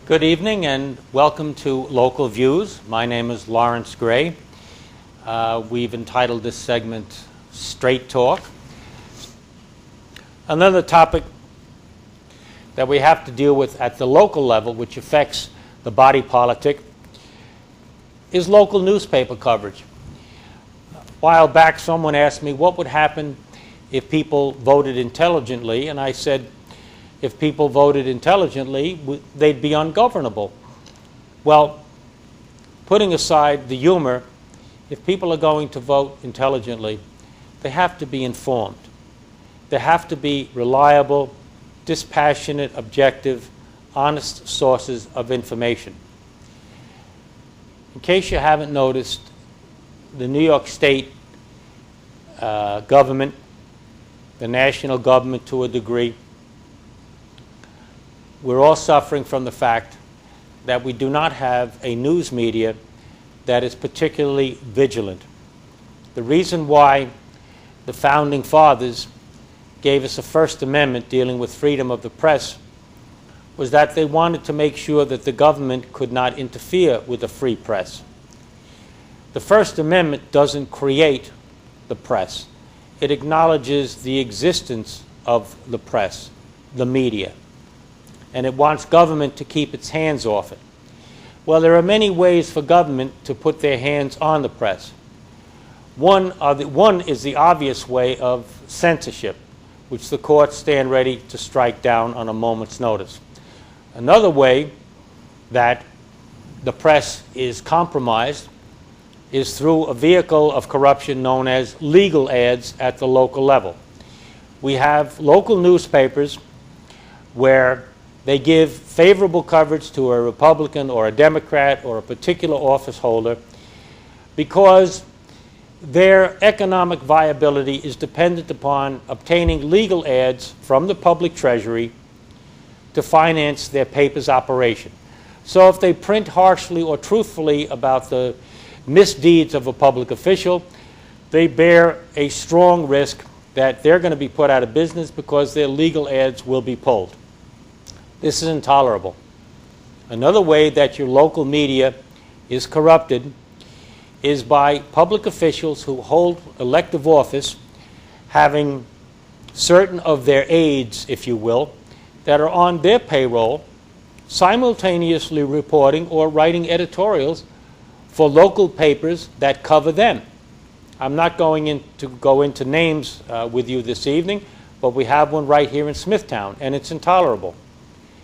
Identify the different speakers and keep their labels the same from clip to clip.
Speaker 1: Good evening and welcome to Local Views. My name is Lawrence Gray. We've entitled this segment Straight Talk. Another topic that we have to deal with at the local level, which affects the body politic, is local newspaper coverage. A while back someone asked me what would happen if people voted intelligently, and I said, if people voted intelligently, they'd be ungovernable. Well, putting aside the humor, if people are going to vote intelligently, they have to be informed. They have to be reliable, dispassionate, objective, honest sources of information. In case you haven't noticed, the New York State government, the national government to a degree, we're all suffering from the fact that we do not have a news media that is particularly vigilant. The reason why the founding fathers gave us a First Amendment dealing with freedom of the press was that they wanted to make sure that the government could not interfere with the free press. The First Amendment doesn't create the press. It acknowledges the existence of the press, the media, and it wants government to keep its hands off it. Well, there are many ways for government to put their hands on the press. One is the obvious way of censorship, which the courts stand ready to strike down on a moment's notice. Another way that the press is compromised is through a vehicle of corruption known as legal ads at the local level. We have local newspapers where they give favorable coverage to a Republican or a Democrat or a particular office holder because their economic viability is dependent upon obtaining legal ads from the public treasury to finance their paper's operation. So if they print harshly or truthfully about the misdeeds of a public official, they bear a strong risk that they're going to be put out of business because their legal ads will be pulled. This is intolerable. Another way that your local media is corrupted is by public officials who hold elective office having certain of their aides, if you will, that are on their payroll simultaneously reporting or writing editorials for local papers that cover them. I'm not going to go into names with you this evening, but we have one right here in Smithtown, and it's intolerable.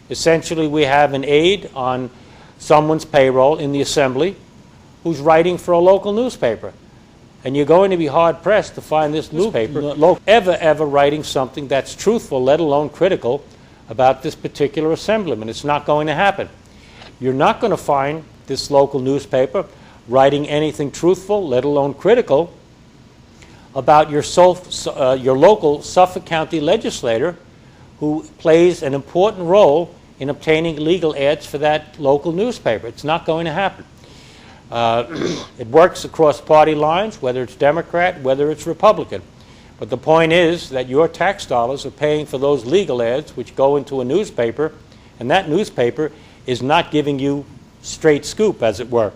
Speaker 1: Essentially, we have an aide on someone's payroll in the assembly who's writing for a local newspaper. And you're going to be hard-pressed to find this newspaper ever writing something that's truthful, let alone critical, about this particular assemblyman. It's not going to happen. You're not going to find this local newspaper writing anything truthful, let alone critical, about your local Suffolk County legislator who plays an important role in obtaining legal ads for that local newspaper. It's not going to happen. It works across party lines, whether it's Democrat, whether it's Republican. But the point is that your tax dollars are paying for those legal ads which go into a newspaper, and that newspaper is not giving you straight scoop, as it were.